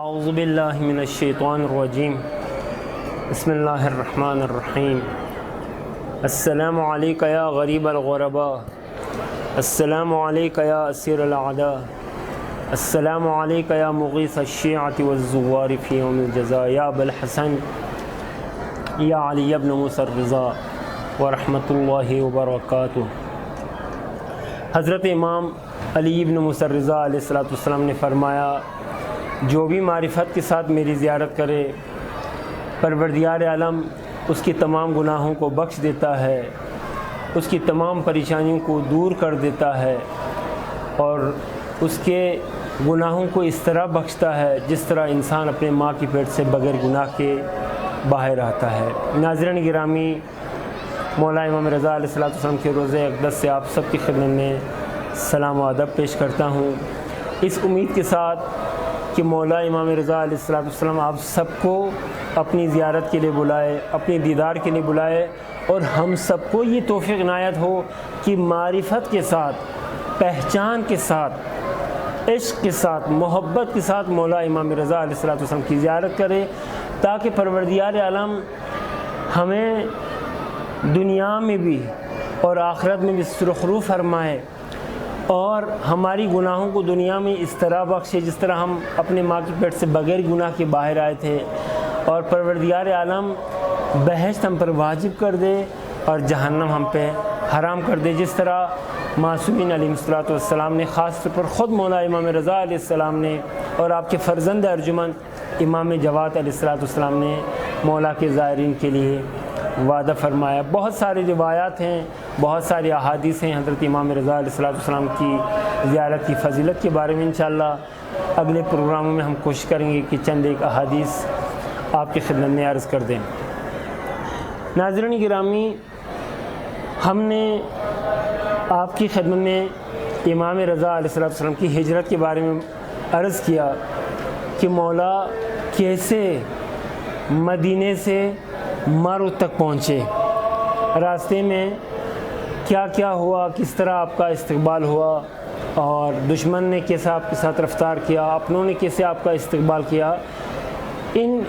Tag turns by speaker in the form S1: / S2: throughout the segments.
S1: اعوذ باللہ من الشیطان الرجیم بسم اللہ الرحمن الرحیم السلام علیکہ یا غریب الغرباء السلام علیکہ یا اسیر الاعداء السلام علیکہ یا مغیث الشیعۃ والزوار فی یوم الجزاء یا ابا الحسن یا علی ابن موسیٰ الرضا ورحمۃ اللہ وبرکاتہ۔ حضرت امام علی ابن موسیٰ الرضا علیہ السلام نے فرمایا، جو بھی معرفت کے ساتھ میری زیارت کرے پروردگار عالم اس کی تمام گناہوں کو بخش دیتا ہے، اس کی تمام پریشانیوں کو دور کر دیتا ہے اور اس کے گناہوں کو اس طرح بخشتا ہے جس طرح انسان اپنے ماں کی پیٹ سے بغیر گناہ کے باہر آتا ہے۔ ناظرین گرامی، مولا امام رضا علیہ السلام کے روزہ اقدس سے آپ سب کی خدمت میں سلام و ادب پیش کرتا ہوں، اس امید کے ساتھ کہ مولا امام رضا علیہ السلام آپ سب کو اپنی زیارت کے لیے بلائے، اپنی دیدار کے لیے بلائے، اور ہم سب کو یہ توفیق عنایت ہو کہ معرفت کے ساتھ، پہچان کے ساتھ، عشق کے ساتھ، محبت کے ساتھ مولا امام رضا علیہ السلام کی زیارت کرے، تاکہ پروردگار عالم ہمیں دنیا میں بھی اور آخرت میں بھی سرخرو فرمائے اور ہماری گناہوں کو دنیا میں اس طرح بخشے جس طرح ہم اپنے ماں کی پیٹ سے بغیر گناہ کے باہر آئے تھے، اور پروردگار عالم بہشت ہم پر واجب کر دے اور جہنم ہم پہ حرام کر دے، جس طرح معصومین علیہ السلام نے، خاص طور پر خود مولا امام رضا علیہ السلام نے اور آپ کے فرزند ارجمند امام جواد علیہ السلام نے مولا کے زائرین کے لیے وعدہ فرمایا۔ بہت ساری روایات ہیں، بہت ساری احادیث ہیں حضرت امام رضا علیہ السلام کی زیارت کی فضیلت کے بارے میں۔ انشاءاللہ اگلے پروگراموں میں ہم کوشش کریں گے کہ چند ایک احادیث آپ کی خدمت میں عرض کر دیں۔ ناظرین گرامی، ہم نے آپ کی خدمت میں امام رضا علیہ السلام کی ہجرت کے بارے میں عرض کیا کہ مولا کیسے مدینے سے مرو تک پہنچے، راستے میں کیا کیا ہوا، کس طرح آپ کا استقبال ہوا، اور دشمن نے کیسا آپ کے ساتھ رفتار کیا، اپنوں نے کیسے آپ کا استقبال کیا۔ ان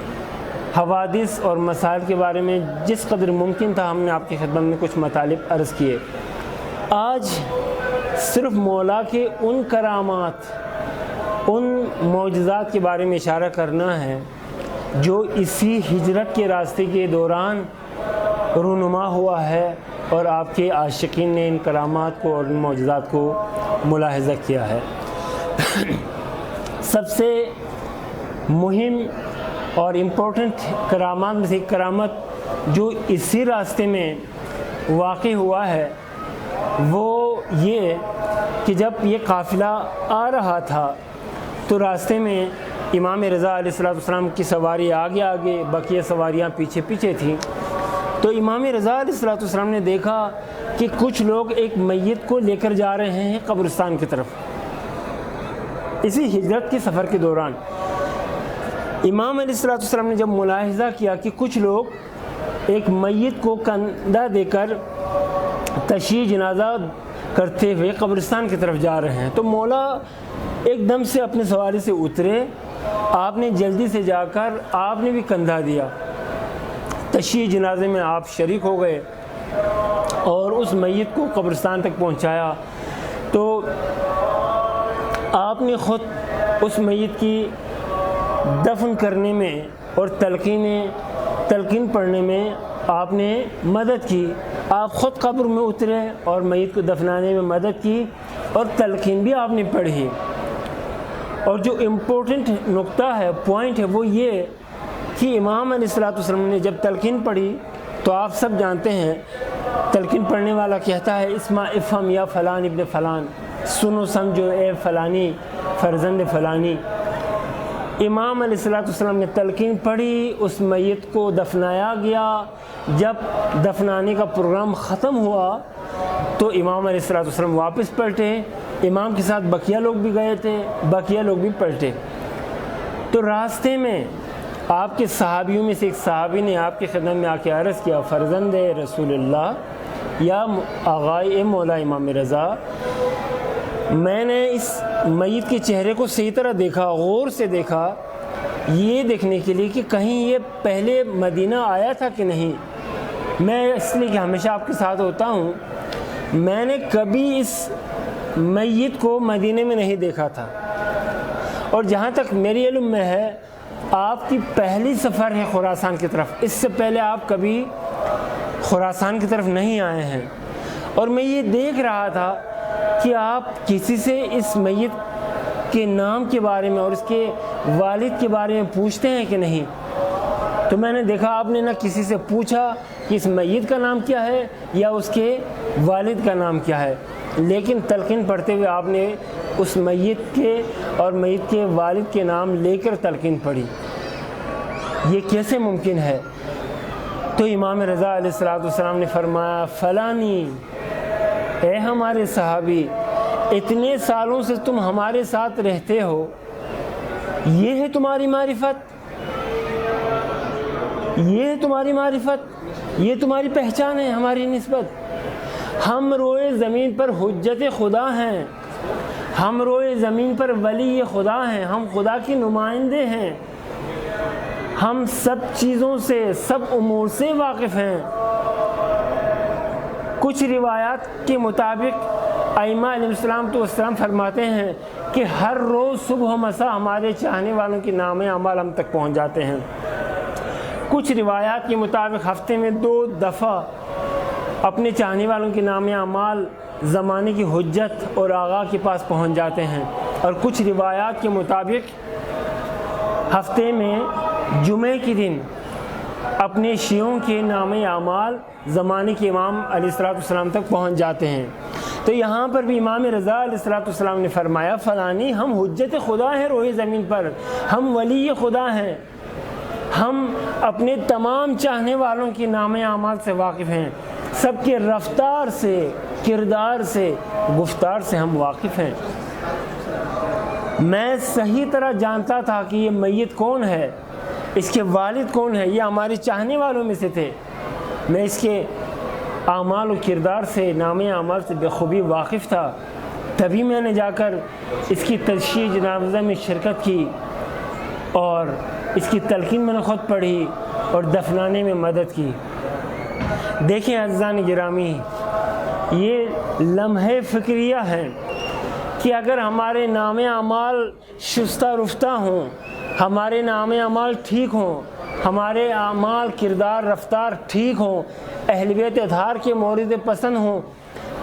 S1: حوادث اور مسائل کے بارے میں جس قدر ممکن تھا ہم نے آپ کی خدمت میں کچھ مطالب عرض کیے۔ آج صرف مولا کے ان کرامات، ان معجزات کے بارے میں اشارہ کرنا ہے جو اسی ہجرت کے راستے کے دوران رونما ہوا ہے، اور آپ کے عاشقین نے ان کرامات کو اور ان معجزات کو ملاحظہ کیا ہے۔ سب سے مہم اور امپورٹنٹ کرامات میں سے ایک کرامت جو اسی راستے میں واقع ہوا ہے وہ یہ کہ جب یہ قافلہ آ رہا تھا تو راستے میں امام رضا علیہ السلام کی سواری آگے آگے، بقیہ سواریاں پیچھے پیچھے تھیں، تو امام رضا علیہ السلام نے دیکھا کہ کچھ لوگ ایک میت کو لے کر جا رہے ہیں قبرستان کی طرف۔ اسی ہجرت کے سفر کے دوران امام علیہ السلام نے جب ملاحظہ کیا کہ کچھ لوگ ایک میت کو کندھا دے کر تشییع جنازہ کرتے ہوئے قبرستان کی طرف جا رہے ہیں، تو مولا ایک دم سے اپنے سواری سے اترے، آپ نے جلدی سے جا کر آپ نے بھی کندھا دیا، تشییع جنازے میں آپ شریک ہو گئے اور اس میت کو قبرستان تک پہنچایا۔ تو آپ نے خود اس میت کی دفن کرنے میں اور تلقین پڑھنے میں آپ نے مدد کی، آپ خود قبر میں اترے اور میت کو دفنانے میں مدد کی اور تلقین بھی آپ نے پڑھی۔ اور جو امپورٹنٹ نقطہ ہے، پوائنٹ ہے، وہ یہ کہ امام علیہ السلام نے جب تلقین پڑھی تو آپ سب جانتے ہیں تلقین پڑھنے والا کہتا ہے اسمع افہم یا فلان ابن فلان، سنو سمجھو اے فلانی فرزند فلانی۔ امام علیہ السلام نے تلقین پڑھی، اس میت کو دفنایا گیا۔ جب دفنانے کا پروگرام ختم ہوا تو امام علیہ السلام واپس پلٹے، امام کے ساتھ بقیہ لوگ بھی گئے تھے، بقیہ لوگ بھی پلٹے۔ تو راستے میں آپ کے صحابیوں میں سے ایک صحابی نے آپ کی خدمت میں آ کے عرض کیا، فرزند رسول اللہ یا آغائے مولا امام رضا، میں نے اس میت کے چہرے کو صحیح طرح دیکھا، غور سے دیکھا، یہ دیکھنے کے لیے کہ کہیں یہ پہلے مدینہ آیا تھا کہ نہیں. میں اس لیے کہ ہمیشہ آپ کے ساتھ ہوتا ہوں، میں نے کبھی اس میت کو مدینے میں نہیں دیکھا تھا، اور جہاں تک میری علم میں ہے آپ کی پہلی سفر ہے خراسان کی طرف. اس سے پہلے آپ کبھی خراسان کی طرف نہیں آئے ہیں. اور میں یہ دیکھ رہا تھا کہ آپ کسی سے اس میت کے نام کے بارے میں اور اس کے والد کے بارے میں پوچھتے ہیں کہ نہیں. تو میں نے دیکھا آپ نے نہ کسی سے پوچھا کہ اس میت کا نام کیا ہے یا اس کے والد کا نام کیا ہے، لیکن تلقین پڑھتے ہوئے آپ نے اس میت کے اور میت کے والد کے نام لے کر تلقین پڑھی. یہ کیسے ممکن ہے؟ تو امام رضا علیہ السلام نے فرمایا فلانی، اے ہمارے صحابی، اتنے سالوں سے تم ہمارے ساتھ رہتے ہو، یہ ہے تمہاری معرفت، یہ ہے تمہاری معرفت، یہ تمہاری پہچان ہے ہماری نسبت. ہم روئے زمین پر حجت خدا ہیں، ہم روئے زمین پر ولی خدا ہیں، ہم خدا کے نمائندے ہیں، ہم سب چیزوں سے، سب امور سے واقف ہیں. کچھ روایات کے مطابق ائمہ علیہ السلام فرماتے ہیں کہ ہر روز صبح و مساء ہمارے چاہنے والوں کے نام اعمال ہم تک پہنچ جاتے ہیں. کچھ روایات کے مطابق ہفتے میں 2 دفعہ اپنے چاہنے والوں کے نام اعمال زمانے کی حجت اور آغا کے پاس پہنچ جاتے ہیں. اور کچھ روایات کے مطابق ہفتے میں جمعے کے دن اپنے شیعوں کے نام اعمال زمانے کے امام علیہ السلام تک پہنچ جاتے ہیں. تو یہاں پر بھی امام رضا علیہ السلام نے فرمایا فلانی، ہم حجت خدا ہیں روئے زمین پر، ہم ولی خدا ہیں، ہم اپنے تمام چاہنے والوں کے نام اعمال سے واقف ہیں، سب کے رفتار سے، کردار سے، گفتار سے ہم واقف ہیں. میں صحیح طرح جانتا تھا کہ یہ میت کون ہے، اس کے والد کون ہے، یہ ہمارے چاہنے والوں میں سے تھے. میں اس کے اعمال و کردار سے، نام اعمال سے بخوبی واقف تھا. تبھی میں نے جا کر اس کی تشییع جنازہ میں شرکت کی اور اس کی تلقین میں نے خود پڑھی اور دفنانے میں مدد کی. دیکھیں عزیزان گرامی، یہ لمحے فکریہ ہیں کہ اگر ہمارے نام اعمال شستہ رفتہ ہوں، ہمارے نام اعمال ٹھیک ہوں، ہمارے اعمال کردار رفتار ٹھیک ہوں، اہل بیت اطہار کے مورد پسند ہوں،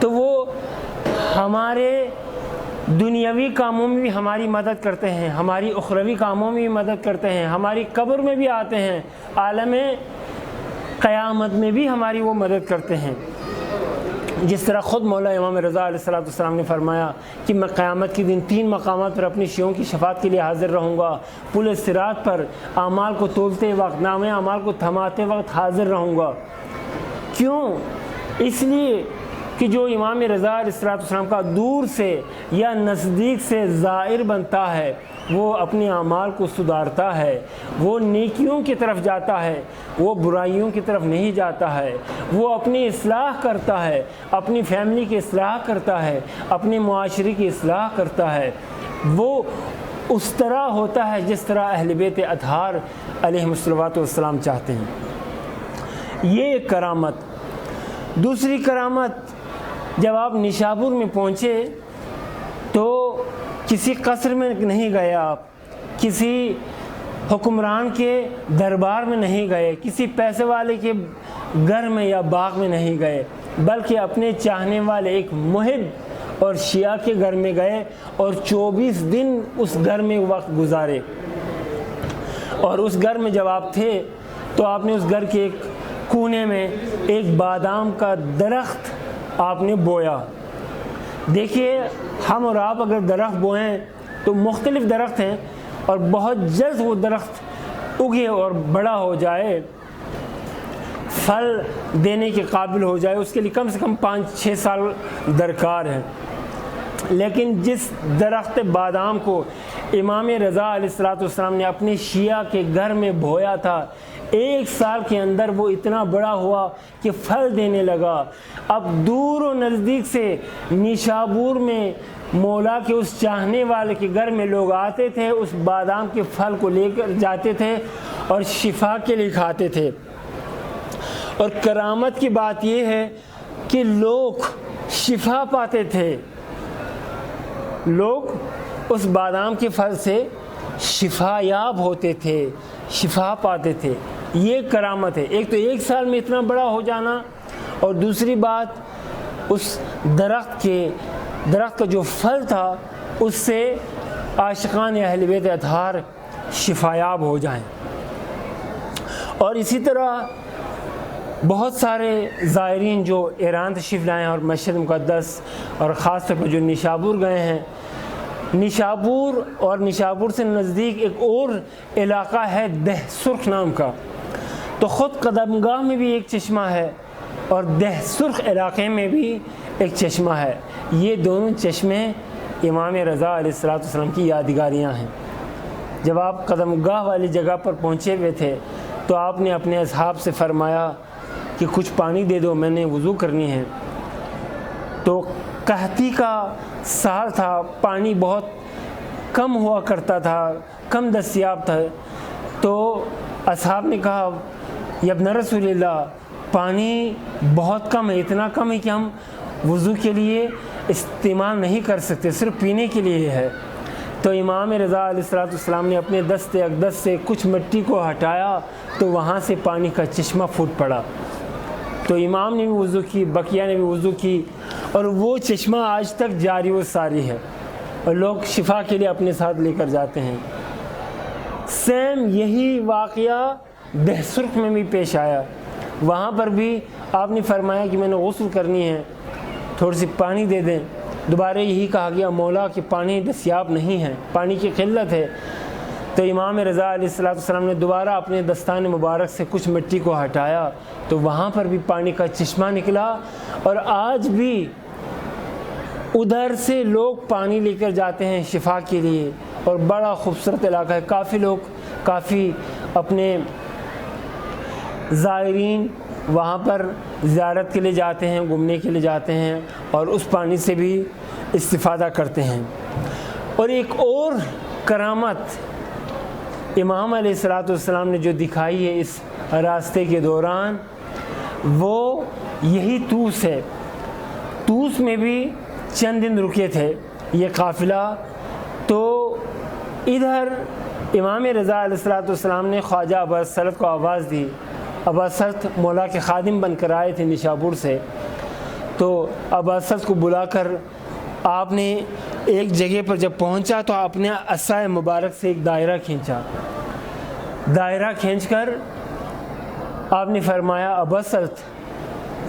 S1: تو وہ ہمارے دنیاوی کاموں میں بھی ہماری مدد کرتے ہیں، ہماری اخروی کاموں میں بھی مدد کرتے ہیں، ہماری قبر میں بھی آتے ہیں، عالم قیامت میں بھی ہماری وہ مدد کرتے ہیں. جس طرح خود مولا امام رضا علیہ السلام نے فرمایا کہ میں قیامت کے دن 3 مقامات پر اپنی شیعوں کی شفاعت کے لیے حاضر رہوں گا. پل صراط پر اعمال کو تولتے وقت، نام اعمال کو تھماتے وقت حاضر رہوں گا. کیوں؟ اس لیے کہ جو امام رضا علیہ السلام کا دور سے یا نزدیک سے زائر بنتا ہے، وہ اپنے اعمال کو سدھارتا ہے، وہ نیکیوں کی طرف جاتا ہے، وہ برائیوں کی طرف نہیں جاتا ہے، وہ اپنی اصلاح کرتا ہے، اپنی فیملی کی اصلاح کرتا ہے، اپنے معاشرے کی اصلاح کرتا ہے. وہ اس طرح ہوتا ہے جس طرح اہل بیت اطہار علیہ السلام چاہتے ہیں. یہ ایک کرامت. دوسری کرامت، جب آپ نشابور میں پہنچے تو کسی قصر میں نہیں گئے، آپ کسی حکمران کے دربار میں نہیں گئے، کسی پیسے والے کے گھر میں یا باغ میں نہیں گئے، بلکہ اپنے چاہنے والے ایک محب اور شیعہ کے گھر میں گئے اور 24 دن اس گھر میں وقت گزارے. اور اس گھر میں جب آپ تھے تو آپ نے اس گھر کے ایک کونے میں ایک بادام کا درخت آپ نے بویا. دیکھیے، ہم اور آپ اگر درخت بوئیں تو مختلف درخت ہیں، اور بہت جلد وہ درخت اگے اور بڑا ہو جائے، پھل دینے کے قابل ہو جائے، اس کے لیے کم سے کم 5-6 سال درکار ہے. لیکن جس درخت بادام کو امام رضا علیہ السلام نے اپنے شیعہ کے گھر میں بویا تھا، 1 سال کے اندر وہ اتنا بڑا ہوا کہ پھل دینے لگا. اب دور و نزدیک سے نشابور میں مولا کے اس چاہنے والے کے گھر میں لوگ آتے تھے، اس بادام کے پھل کو لے کر جاتے تھے اور شفا کے لیے کھاتے تھے۔ اور کرامت کی بات یہ ہے کہ لوگ شفا پاتے تھے، لوگ اس بادام کے پھل سے شفا یاب ہوتے تھے، شفا پاتے تھے۔ یہ کرامت ہے۔ ایک تو ایک سال میں اتنا بڑا ہو جانا، اور دوسری بات اس درخت کا جو پھل تھا اس سے عاشقان اہل بیت اطہار شفا یاب ہو جائیں۔ اور اسی طرح بہت سارے زائرین جو ایران تشریف لائے ہیں اور مشہد مقدس اور خاص طور پر جو نشابور گئے ہیں، نشابور اور نشابور سے نزدیک ایک اور علاقہ ہے دہ سرخ نام کا، تو خود قدمگاہ میں بھی ایک چشمہ ہے اور دہ سرخ علاقے میں بھی ایک چشمہ ہے۔ یہ دونوں چشمے امام رضا علیہ السلام کی یادگاریاں ہیں۔ جب آپ قدمگاہ والی جگہ پر پہنچے ہوئے تھے تو آپ نے اپنے اصحاب سے فرمایا کہ کچھ پانی دے دو، میں نے وضو کرنی ہے۔ تو قحطی کا سال تھا، پانی بہت کم ہوا کرتا تھا، کم دستیاب تھا، تو اصحاب نے کہا یا ابن رسول اللہ پانی بہت کم ہے، اتنا کم ہے کہ ہم وضو کے لیے استعمال نہیں کر سکتے، صرف پینے کے لیے ہے۔ تو امام رضا علیہ السلام نے اپنے دست اقدس سے کچھ مٹی کو ہٹایا تو وہاں سے پانی کا چشمہ پھوٹ پڑا۔ تو امام نے بھی وضو کی، بقیہ نے بھی وضو کی، اور وہ چشمہ آج تک جاری و ساری ہے اور لوگ شفا کے لیے اپنے ساتھ لے کر جاتے ہیں۔ سیم یہی واقعہ دہ سرخ میں بھی پیش آیا۔ وہاں پر بھی آپ نے فرمایا کہ میں نے غسل کرنی ہے، تھوڑی سی پانی دے دیں۔ دوبارہ یہی کہا گیا مولا کہ پانی دستیاب نہیں ہے، پانی کی قلت ہے۔ تو امام رضا علیہ السلام نے دوبارہ اپنے دستان مبارک سے کچھ مٹی کو ہٹایا تو وہاں پر بھی پانی کا چشمہ نکلا، اور آج بھی ادھر سے لوگ پانی لے کر جاتے ہیں شفا کے لیے، اور بڑا خوبصورت علاقہ ہے۔ کافی لوگ کافی اپنے زائرین وہاں پر زیارت کے لیے جاتے ہیں، گھومنے کے لیے جاتے ہیں اور اس پانی سے بھی استفادہ کرتے ہیں۔ اور ایک اور کرامت امام علیہ السلام نے جو دکھائی ہے اس راستے کے دوران، وہ یہی طوس ہے۔ طوس میں بھی چند دن رکے تھے یہ قافلہ، تو ادھر امام رضا علیہ السلام نے خواجہ ابا سلط کو آواز دی۔ ابا سلط مولا کے خادم بن کر آئے تھے نشابور سے، تو ابا سلط کو بلا کر آپ نے ایک جگہ پر جب پہنچا تو اپنے عصا مبارک سے ایک دائرہ کھینچا۔ دائرہ کھینچ کر آپ نے فرمایا ابا سلط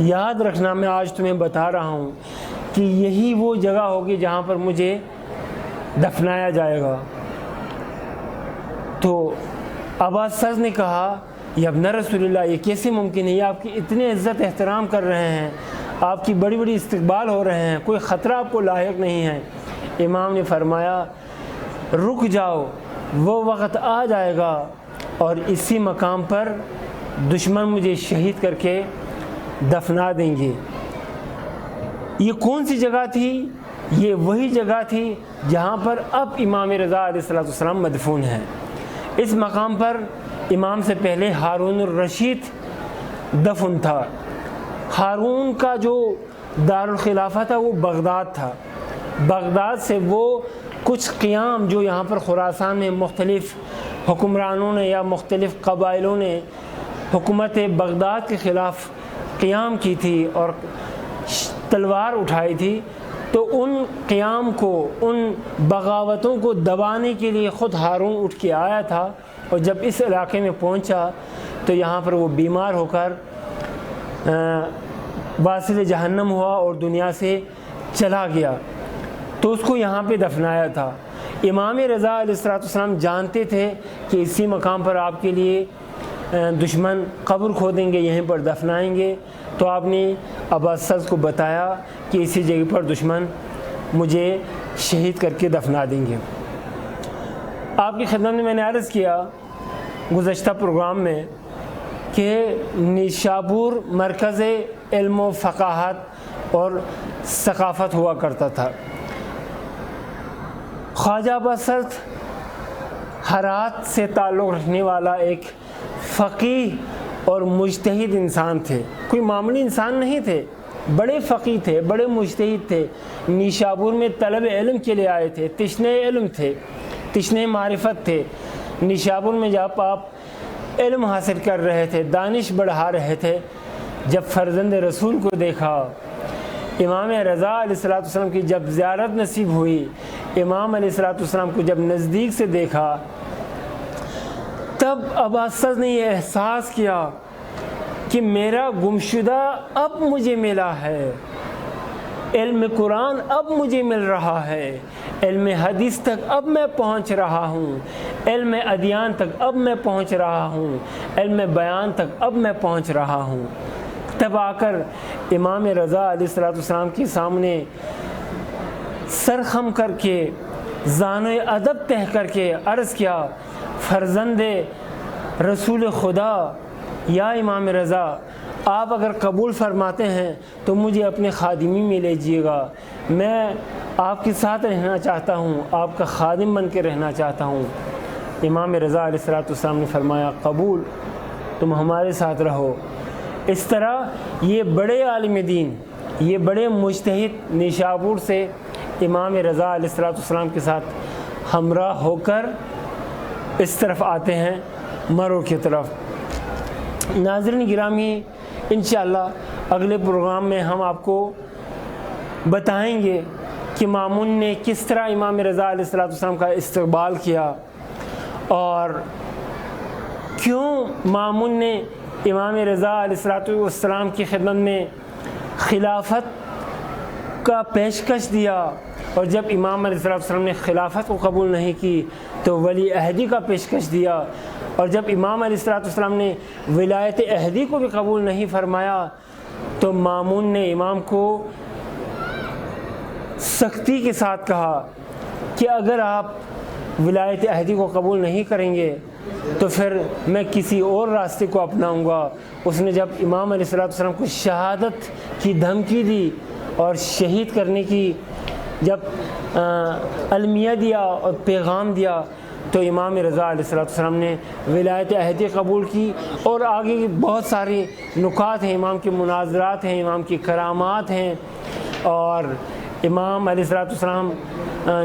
S1: یاد رکھنا، میں آج تمہیں بتا رہا ہوں کہ یہی وہ جگہ ہوگی جہاں پر مجھے دفنایا جائے گا۔ تو ابا سلط نے کہا یا ابن رسول اللہ یہ کیسے ممکن ہے، یہ آپ کی اتنے عزت احترام کر رہے ہیں، آپ کی بڑی بڑی استقبال ہو رہے ہیں، کوئی خطرہ آپ کو لاحق نہیں ہے۔ امام نے فرمایا رک جاؤ، وہ وقت آ جائے گا اور اسی مقام پر دشمن مجھے شہید کر کے دفنا دیں گے۔ یہ کون سی جگہ تھی؟ یہ وہی جگہ تھی جہاں پر اب امام رضا علیہ السلام مدفون ہیں۔ اس مقام پر امام سے پہلے ہارون الرشید دفن تھا۔ ہارون کا جو دارالخلافہ تھا وہ بغداد تھا۔ بغداد سے وہ کچھ قیام جو یہاں پر خراسان میں مختلف حکمرانوں نے یا مختلف قبائلوں نے حکومت بغداد کے خلاف قیام کی تھی اور تلوار اٹھائی تھی، تو ان قیام کو، ان بغاوتوں کو دبانے کے لیے خود ہارون اٹھ کے آیا تھا، اور جب اس علاقے میں پہنچا تو یہاں پر وہ بیمار ہو کر واصل جہنم ہوا اور دنیا سے چلا گیا، تو اس کو یہاں پہ دفنایا تھا۔ امام رضا علیہ السلام جانتے تھے کہ اسی مقام پر آپ کے لیے دشمن قبر کھودیں گے، یہیں پر دفنائیں گے، تو آپ نے ابا سلط کو بتایا کہ اسی جگہ پر دشمن مجھے شہید کر کے دفنا دیں گے۔ آپ کی خدمت میں نے عرض کیا گزشتہ پروگرام میں کہ نشابور مرکز علم و فقاہت اور ثقافت ہوا کرتا تھا۔ خواجہ بسط ہرات سے تعلق رکھنے والا ایک فقیہ اور مجتہد انسان تھے، کوئی معمولی انسان نہیں تھے، بڑے فقیہ تھے، بڑے مجتہد تھے، نیشابور میں طلب علم کے لیے آئے تھے، تشنے علم تھے، تشنے معرفت تھے، نیشابور میں جب آپ علم حاصل کر رہے تھے، دانش بڑھا رہے تھے، جب فرزند رسول کو دیکھا، امام رضا علیہ السلام کی جب زیارت نصیب ہوئی، امام علیہ السلام کو جب نزدیک سے دیکھا، تب ابا سعد نے یہ احساس کیا کہ میرا گمشدہ اب مجھے ملا ہے، علم قرآن اب مجھے مل رہا ہے، علم حدیث تک اب میں پہنچ رہا ہوں، علم ادیان تک اب میں پہنچ رہا ہوں، علم بیان تک اب میں پہنچ رہا ہوں۔ تب آ کر امام رضا علیہ السلام کے سامنے سرخم کر کے زان و ادب تہ کر کے عرض کیا، فرزند رسول خدا یا امام رضا، آپ اگر قبول فرماتے ہیں تو مجھے اپنے خادمی میں لیجیے گا، میں آپ کے ساتھ رہنا چاہتا ہوں، آپ کا خادم بن کے رہنا چاہتا ہوں۔ امام رضا علیہ السلام نے فرمایا، قبول، تم ہمارے ساتھ رہو۔ اس طرح یہ بڑے عالم دین، یہ بڑے مجتہد نیشابور سے امام رضا علیہ السلام کے ساتھ ہمراہ ہو کر اس طرف آتے ہیں، مرو کی طرف۔ ناظرین گرامی، انشاءاللہ اگلے پروگرام میں ہم آپ کو بتائیں گے کہ مامون نے کس طرح امام رضا علیہ السلام کا استقبال کیا، اور کیوں مامون نے امام رضا علیہ السلام کی خدمت میں خلافت کا پیشکش دیا، اور جب امام علیہ السلام نے خلافت کو قبول نہیں کی تو ولی عہدی کا پیشکش دیا، اور جب امام علیہ السلام نے ولایت عہدی کو بھی قبول نہیں فرمایا تو مامون نے امام کو سختی کے ساتھ کہا کہ اگر آپ ولایت عہدی کو قبول نہیں کریں گے تو پھر میں کسی اور راستے کو اپناؤں گا۔ اس نے جب امام علیہ السلام کو شہادت کی دھمکی دی اور شہید کرنے کی جب المیہ دیا اور پیغام دیا تو امام رضا علیہ السلام نے ولایت عہدی قبول کی، اور آگے بہت سارے نکات ہیں، امام کے مناظرات ہیں، امام کی کرامات ہیں، اور امام علیہ السلام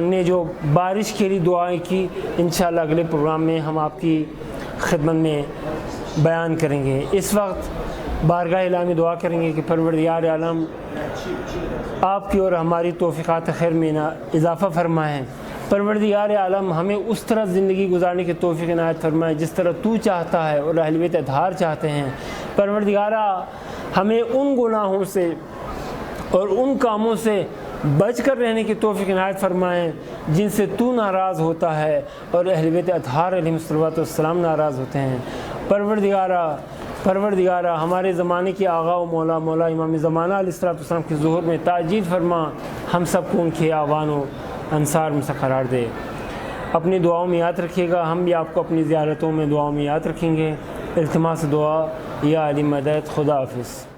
S1: نے جو بارش کے لیے دعائیں کی، انشاءاللہ اگلے پروگرام میں ہم آپ کی خدمت میں بیان کریں گے۔ اس وقت بارگاہ الہی میں دعا کریں گے کہ پروردگار عالم آپ کی اور ہماری توفیقات خیر میں اضافہ فرمائیں۔ پروردگار عالم ہمیں اس طرح زندگی گزارنے کی توفیق عنایت فرمائے جس طرح تو چاہتا ہے اور اہل بیت اطہار چاہتے ہیں۔ پروردگارا ہمیں ان گناہوں سے اور ان کاموں سے بچ کر رہنے کی توفیق عنایت فرمائیں جن سے تو ناراض ہوتا ہے اور اہل بیت اطہار علیہ السلام ناراض ہوتے ہیں۔ پروردگارا ہمارے زمانے کے آغا و مولا امام زمانہ علیہ السلام کے ظہور میں تاجیل فرما، ہم سب کو ان کے اعوان و انصار میں سے قرار دے۔ اپنی دعاؤں میں یاد رکھیے گا، ہم بھی آپ کو اپنی زیارتوں میں دعاؤں میں یاد رکھیں گے۔ التماس دعا یا علی مدد، خدا حافظ۔